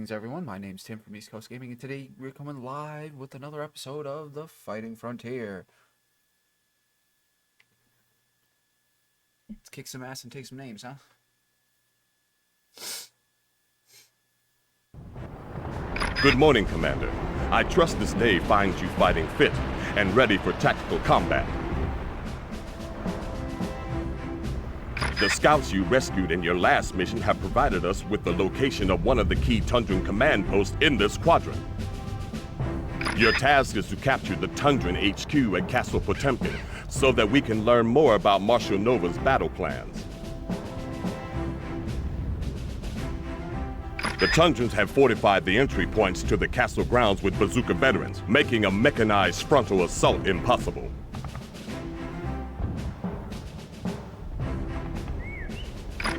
Greetings everyone, my name's Tim from East Coast Gaming, and today we're coming live with another episode of the Fighting Frontier. Let's kick some ass and take some names, huh? Good morning, Commander. I trust this day finds you fighting fit and ready for tactical combat. The scouts you rescued in your last mission have provided us with the location of one of the key Tundran command posts in this quadrant. Your task is to capture the Tundran HQ at Castle Potemkin so that we can learn more about Marshal Nova's battle plans. The Tundrans have fortified the entry points to the castle grounds with bazooka veterans, making a mechanized frontal assault impossible.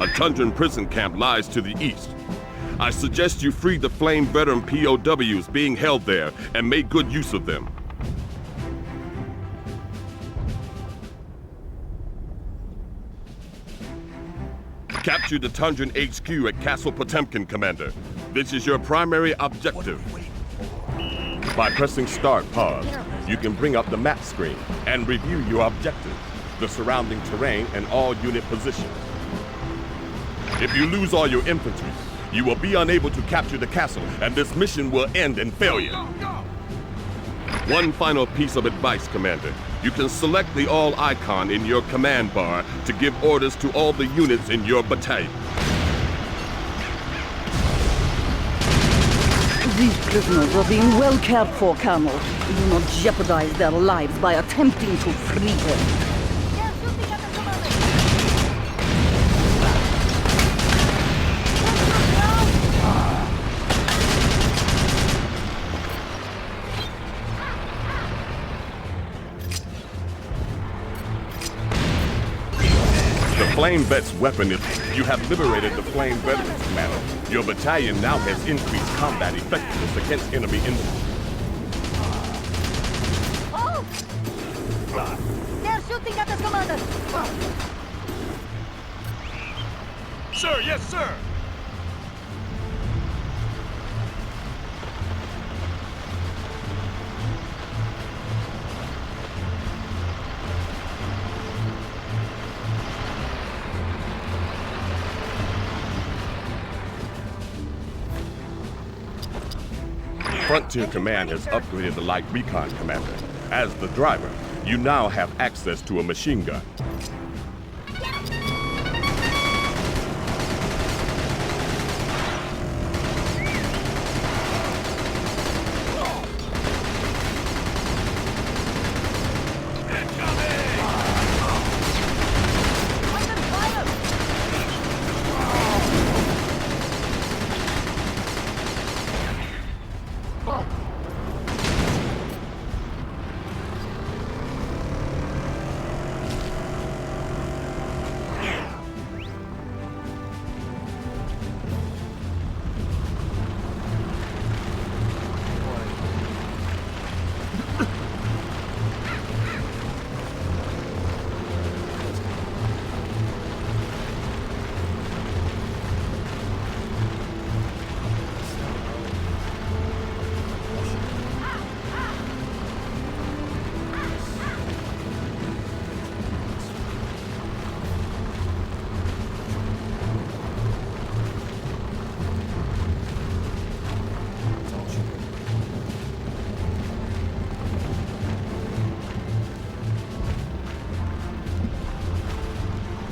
A Tundran prison camp lies to the east. I suggest you free the Flame veteran POWs being held there and make good use of them. Capture the Tundran HQ at Castle Potemkin, Commander. This is your primary objective. By pressing Start Pause, you can bring up the map screen and review your objectives, the surrounding terrain, and all unit positions. If you lose all your infantry, you will be unable to capture the castle, and this mission will end in failure. One final piece of advice, Commander. You can select the all icon in your command bar to give orders to all the units in your battalion. These prisoners are being well cared for, Colonel. Do not jeopardize their lives by attempting to free them. Flame Vet's weapon is... You have liberated the Flame Veterans, Commander. Your battalion now has increased combat effectiveness against enemy infantry. Oh! They're shooting at us, Commander! Sir, yes, sir! Frontier Command has upgraded the Light Recon Commander. As the driver, you now have access to a machine gun.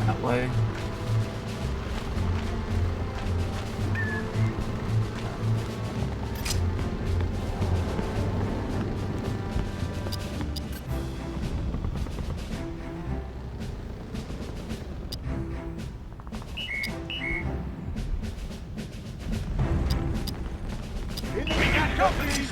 That way. We got company!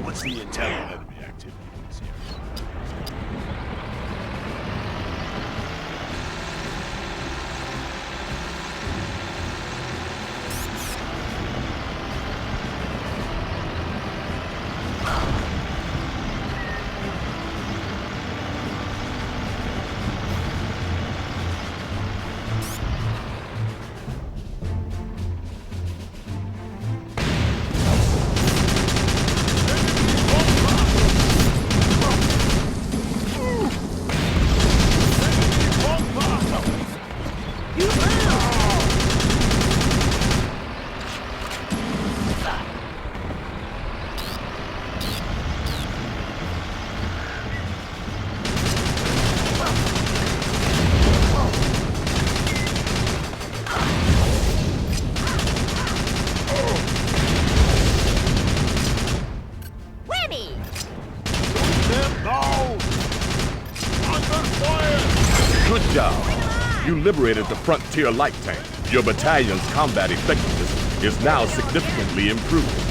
What's the intel on enemy activity in this area? liberated the Frontier light tank. Your battalion's combat effectiveness is now significantly improved.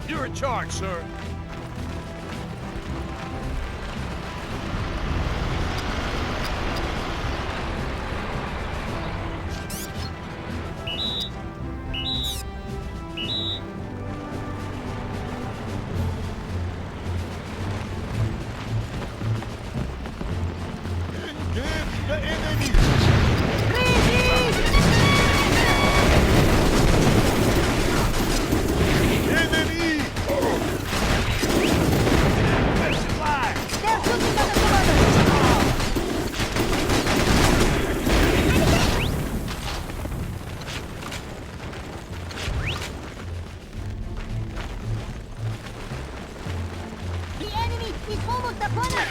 You're in charge, sir. Engage the enemy! Enemy! The enemy is almost upon us!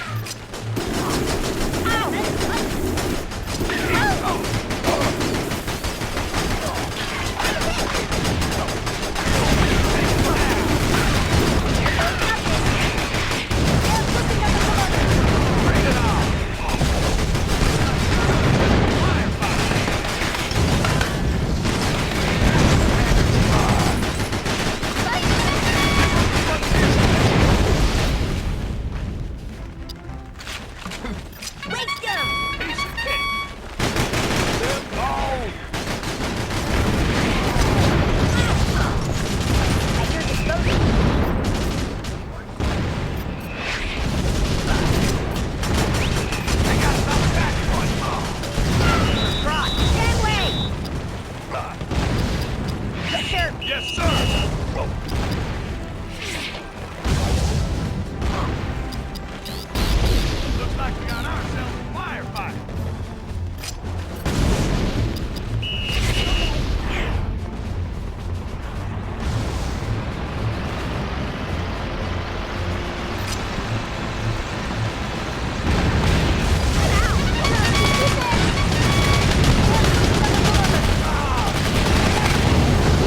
Yes, sir! Looks like we got ourselves a firefight.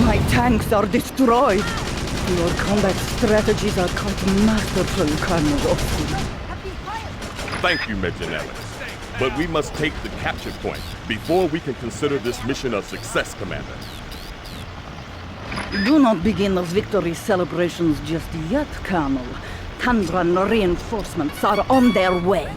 My tanks are destroyed. Your combat strategies are quite masterful, Colonel Austin. Thank you, Major Nellis. But we must take the capture point before we can consider this mission a success, Commander. Do not begin the victory celebrations just yet, Colonel. Tundran reinforcements are on their way.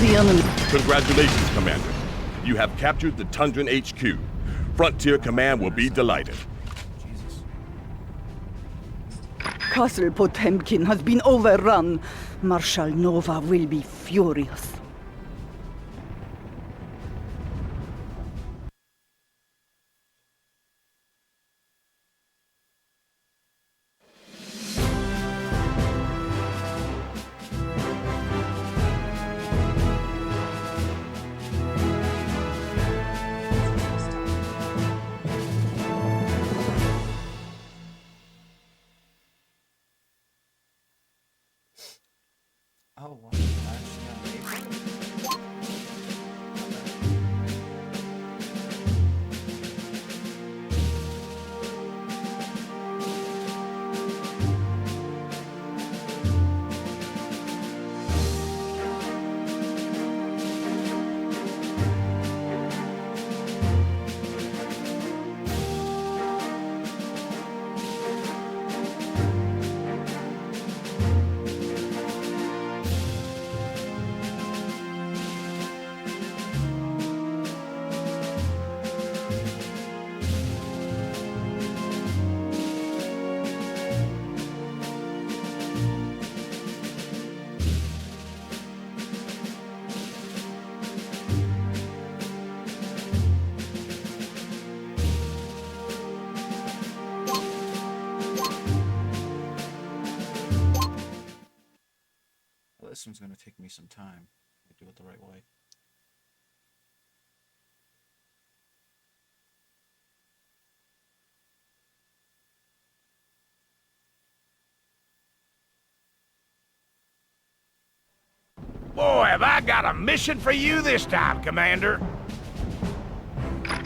The enemy. Congratulations, Commander. You have captured the Tundran HQ. Frontier Command will be delighted. Jesus. Castle Potemkin has been overrun. Marshal Nova will be furious. Oh, wow. Actually, on April? time. We do it the right way. Boy, have I got a mission for you this time, Commander.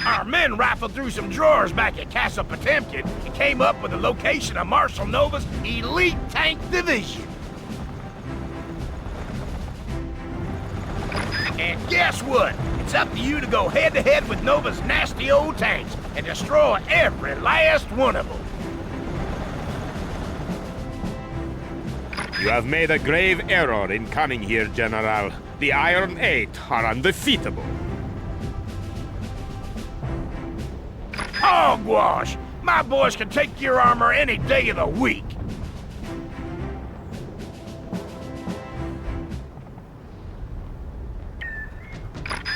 Our men rifled through some drawers back at Castle Potemkin and came up with the location of Marshal Nova's elite tank division. And guess what? It's up to you to go head-to-head with Nova's nasty old tanks and destroy every last one of them. You have made a grave error in coming here, General. The Iron Eight are undefeatable. Hogwash! My boys can take your armor any day of the week.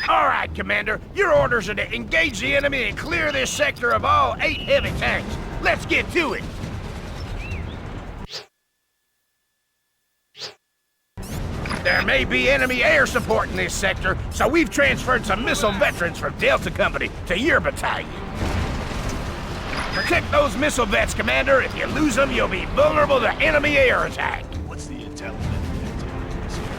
All right, Commander. Your orders are to engage the enemy and clear this sector of all 8 heavy tanks. Let's get to it. There may be enemy air support in this sector, so we've transferred some missile veterans from Delta Company to your battalion. Protect those missile vets, Commander. If you lose them, you'll be vulnerable to enemy air attack. What's the intel on enemy activity in this area?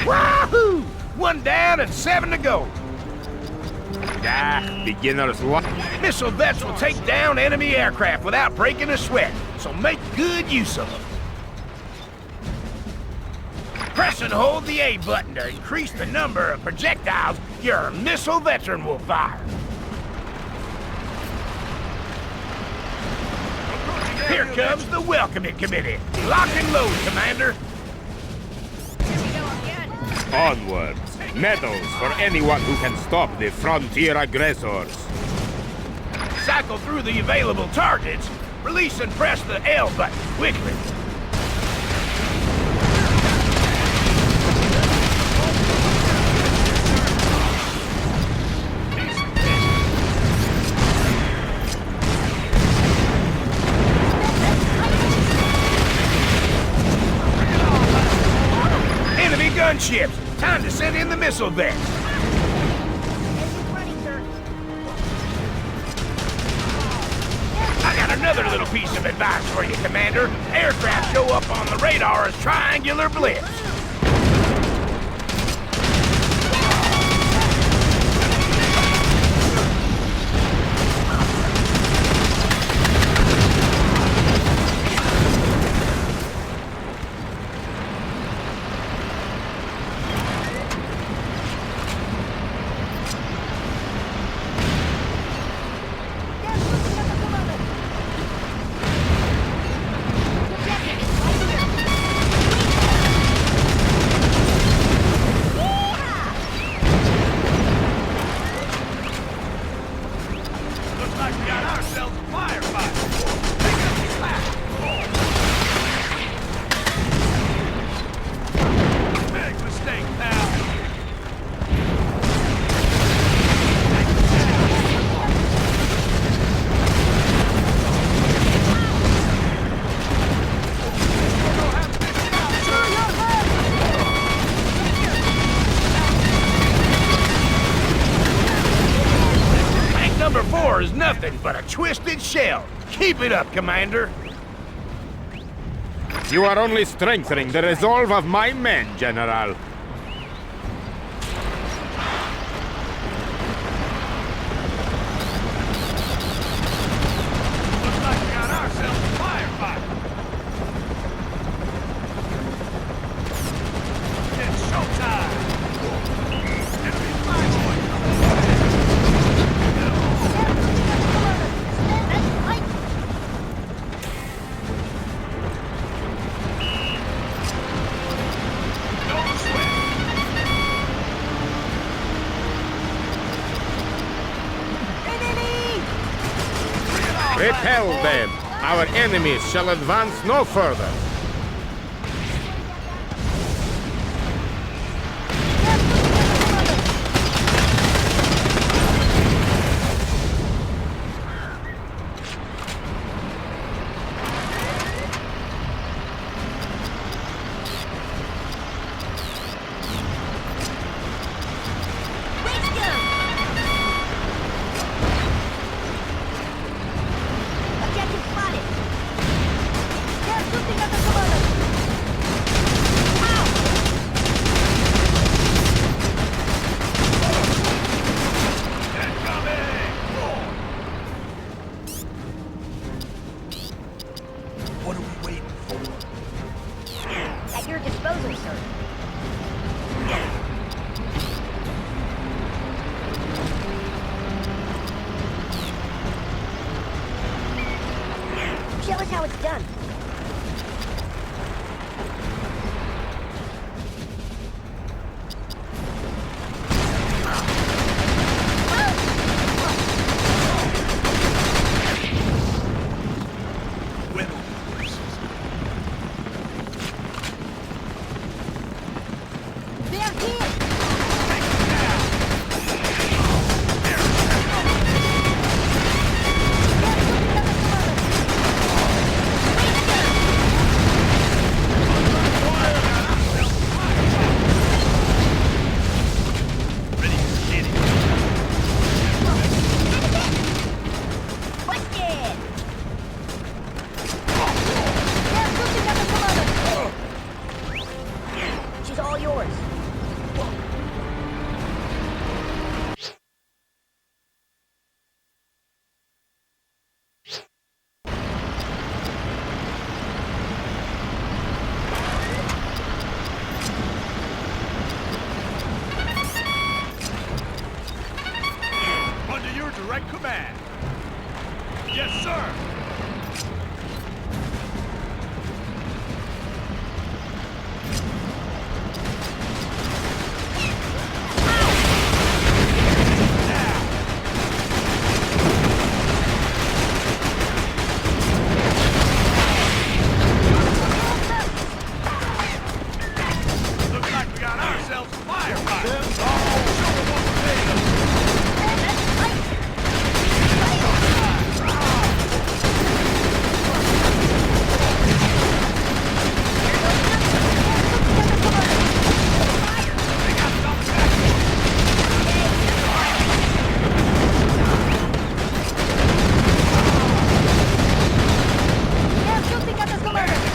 Wahoo! 1 down and 7 to go. Beginner's luck. Missile vets will take down enemy aircraft without breaking a sweat, so make good use of them. Press and hold the A button to increase the number of projectiles your missile veteran will fire. Here comes the welcoming committee. Lock and load, Commander. Onwards. Medals for anyone who can stop the frontier aggressors. Cycle through the available targets. Release and press the L button quickly. Enemy gunships. Time to send in the missile vets. I got another little piece of advice for you, Commander. Aircraft show up on the radar as triangular blips. Looks like we got ourselves a firefight. Pick up the slack. Big mistake, pal. Tank number 4 is nothing but a twisted shell. Keep it up, Commander. You are only strengthening the resolve of my men, General. Looks like we got ourselves a firefight. It's showtime. Enemy flyboy. No sweat. Repel them. Our enemies shall advance no further. Objective spotted. They're shooting at the commander. What are we waiting for? At your disposal, sir. Show us how it's done. When will we races? They're here! Ready for kidding. Busted! They're shooting at the commander. She's all yours. Under your direct command. Yes, sir. Looks like we got ourselves a firefighter. Show 'em what we're made of. They got something back. They're shooting at the commander.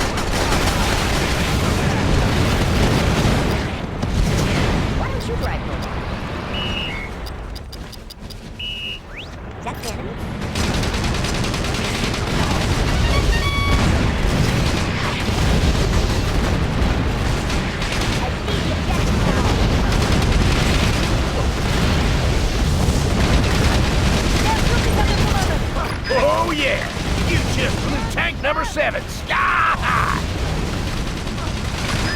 Why don't you drive home? Is that the enemy? I see the objective now. They're shooting at the commander. Oh, yeah! You just blew tank number 7 sky high!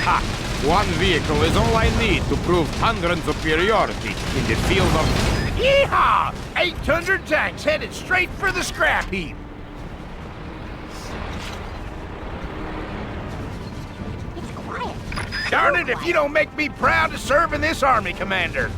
Ha! One vehicle is all I need to prove Tundran superiority in the field of... Yeehaw! 800 tanks headed straight for the scrap heap! It's quiet. Darn it if you don't make me proud to serve in this army, Commander!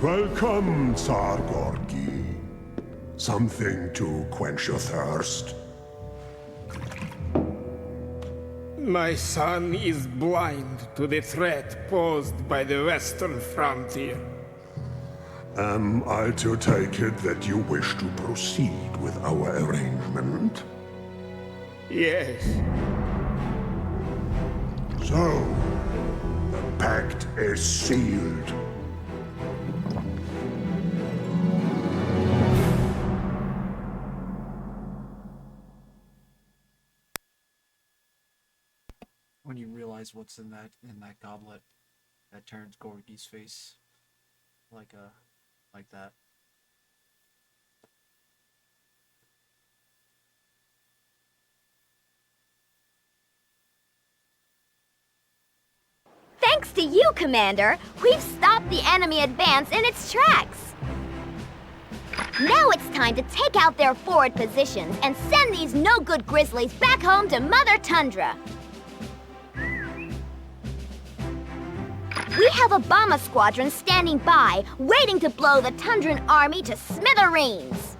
Welcome, Tsar Gorky. Something to quench your thirst? My son is blind to the threat posed by the Western frontier. Am I to take it that you wish to proceed with our arrangement? Yes. So, the pact is sealed. When you realize what's in that goblet, that turns Gorky's face like that. Thanks to you, Commander, we've stopped the enemy advance in its tracks. Now it's time to take out their forward positions and send these no-good grizzlies back home to Mother Tundra. We have a bomber squadron standing by, waiting to blow the Tundran army to smithereens.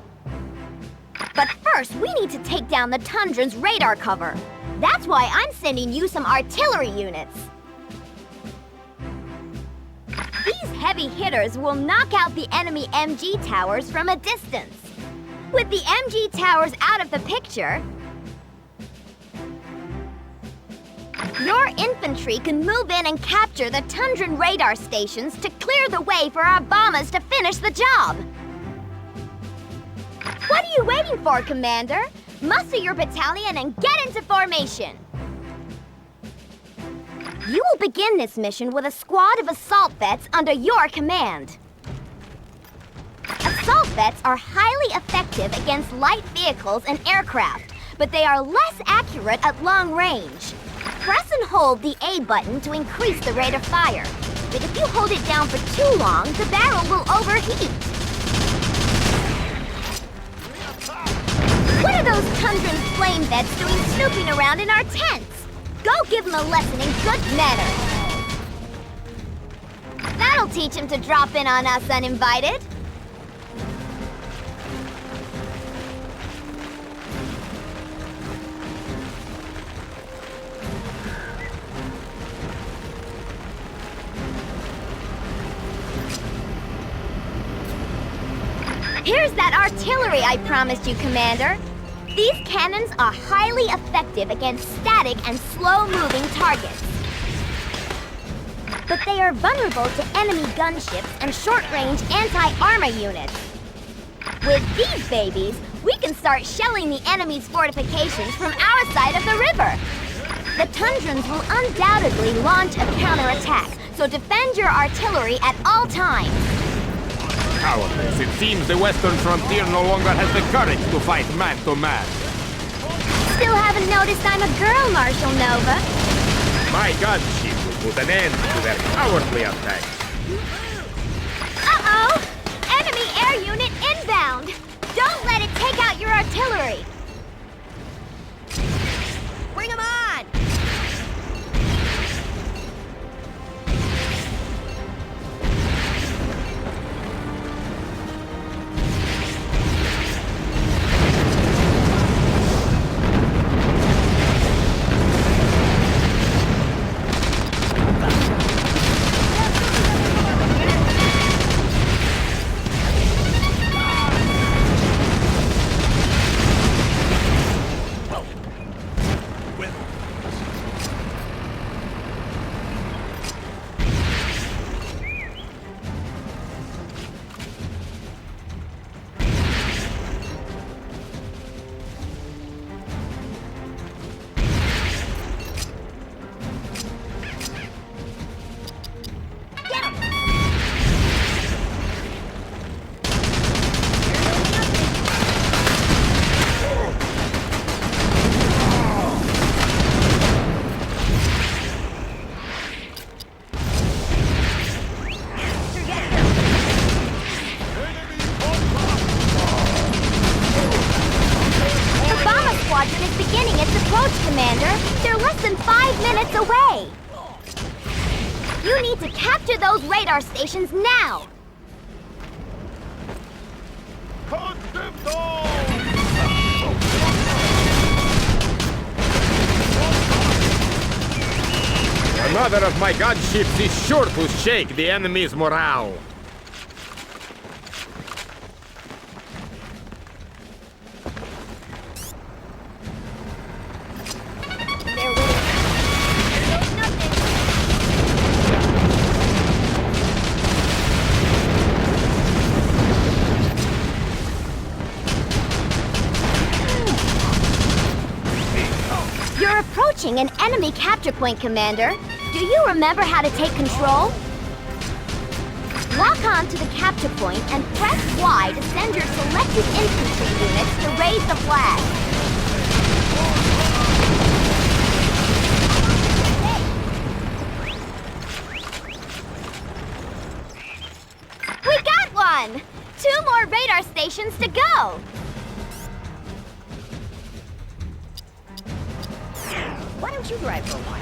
But first, we need to take down the Tundran's radar cover. That's why I'm sending you some artillery units. These heavy hitters will knock out the enemy MG towers from a distance. With the MG towers out of the picture, your infantry can move in and capture the Tundran radar stations to clear the way for our bombers to finish the job. What are you waiting for, Commander? Muster your battalion and get into formation. You will begin this mission with a squad of assault vets under your command. Assault vets are highly effective against light vehicles and aircraft, but they are less accurate at long range. Press and hold the A button to increase the rate of fire. But if you hold it down for too long, the barrel will overheat. What are those Tundran flame vets doing snooping around in our tents? Go give them a lesson in good manners. That'll teach them to drop in on us uninvited. Here's that artillery I promised you, Commander. These cannons are highly effective against static and slow-moving targets. But they are vulnerable to enemy gunships and short-range anti-armor units. With these babies, we can start shelling the enemy's fortifications from our side of the river. The Tundrans will undoubtedly launch a counterattack, so defend your artillery at all times. Cowardice. It seems the Western frontier no longer has the courage to fight man-to-man. Still haven't noticed I'm a girl, Marshal Nova. My gunship will put an end to their cowardly attacks. Uh-oh! Enemy air unit inbound! Don't let it take out your artillery! Bring 'em on! Commander. They're less than 5 minutes away. You need to capture those radar stations now. Another of my gunships is sure to shake the enemy's morale. They're winning. There goes nothing. You're approaching an enemy capture point, Commander. Do you remember how to take control? Lock on to the capture point and press Y to send your selected infantry units to raise the flag. We got one! 2 more radar stations to go! Why don't you drive for a while?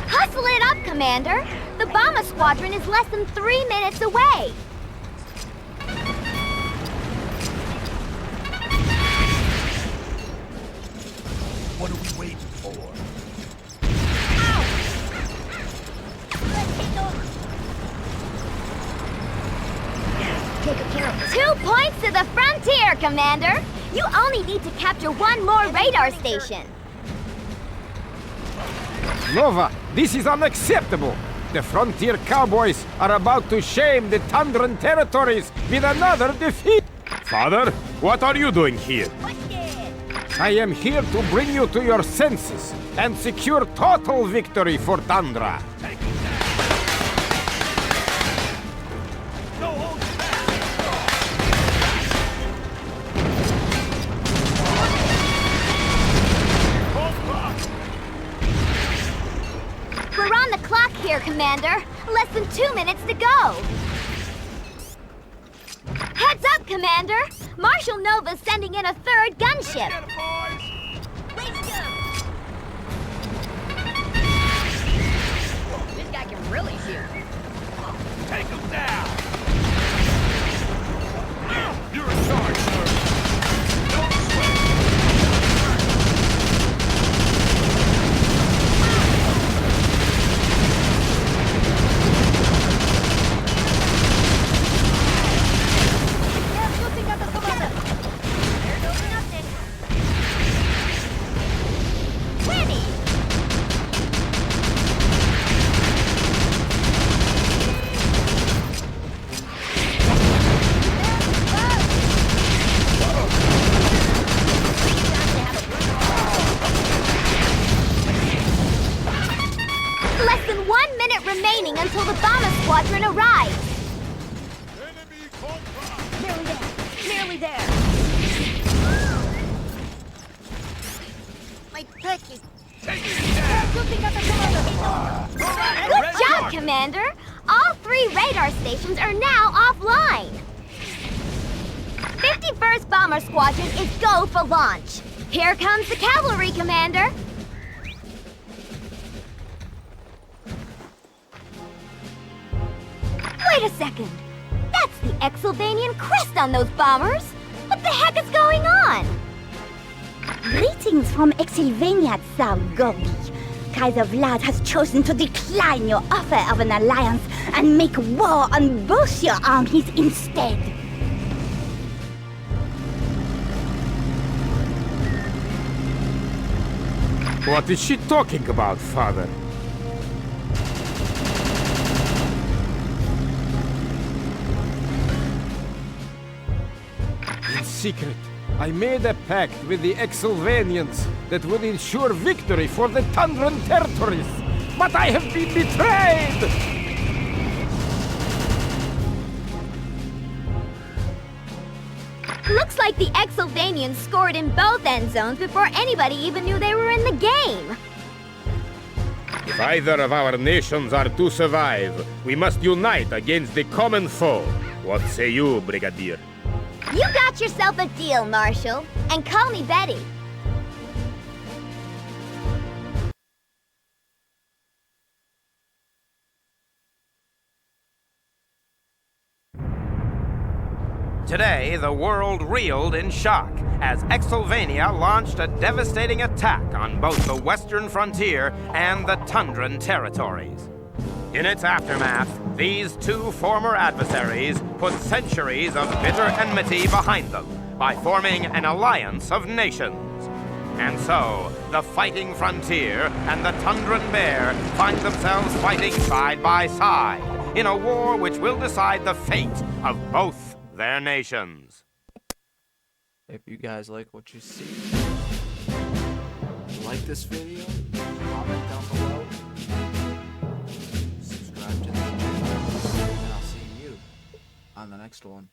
Hustle it up, Commander! The bomber squadron is less than 3 minutes away! What are we waiting for? Take care of this. 2 points to the frontier, Commander! You only need to capture 1 more radar station. Nova, this is unacceptable. The Frontier Cowboys are about to shame the Tundran territories with another defeat. Father, what are you doing here? I am here to bring you to your senses and secure total victory for Tundra. No holding We're on the clock here, Commander. Less than 2 minutes to go. Heads up, Commander! Marshal Nova's sending in a 3rd gunship. Get it, boys! This guy can really shoot. Take them down! You're in charge, sir. Don't sweat. There goes nothing. Winnie! Less than 1 minute remaining until the bomber squadron arrives. Enemy contact! Nearly there. Nearly there. My turkey. Take it down! Good job, Commander! All 3 radar stations are now offline. 51st Bomber Squadron is go for launch. Here comes the cavalry, Commander. Wait a second. That's the Exylvanian crest on those bombers. What the heck is going on? Greetings from Exylvania, Tsar Gorby. Kaiser Vlad has chosen to decline your offer of an alliance and make war on both your armies instead. What is she talking about, Father? In secret, I made a pact with the Exylvanians that would ensure victory for the Tundran territories, but I have been betrayed! Looks like the Exylvanians scored in both end zones before anybody even knew they were in the game. If either of our nations are to survive, we must unite against the common foe. What say you, Brigadier? You got yourself a deal, Marshal. And call me Betty. Today, the world reeled in shock as Exylvania launched a devastating attack on both the western frontier and the Tundran territories. In its aftermath, these two former adversaries put centuries of bitter enmity behind them by forming an alliance of nations. And so, the Fighting Frontier and the Tundran Bear find themselves fighting side by side in a war which will decide the fate of both their nations. If you guys like what you see, like this video, comment down below, subscribe to the channel, and I'll see you on the next one.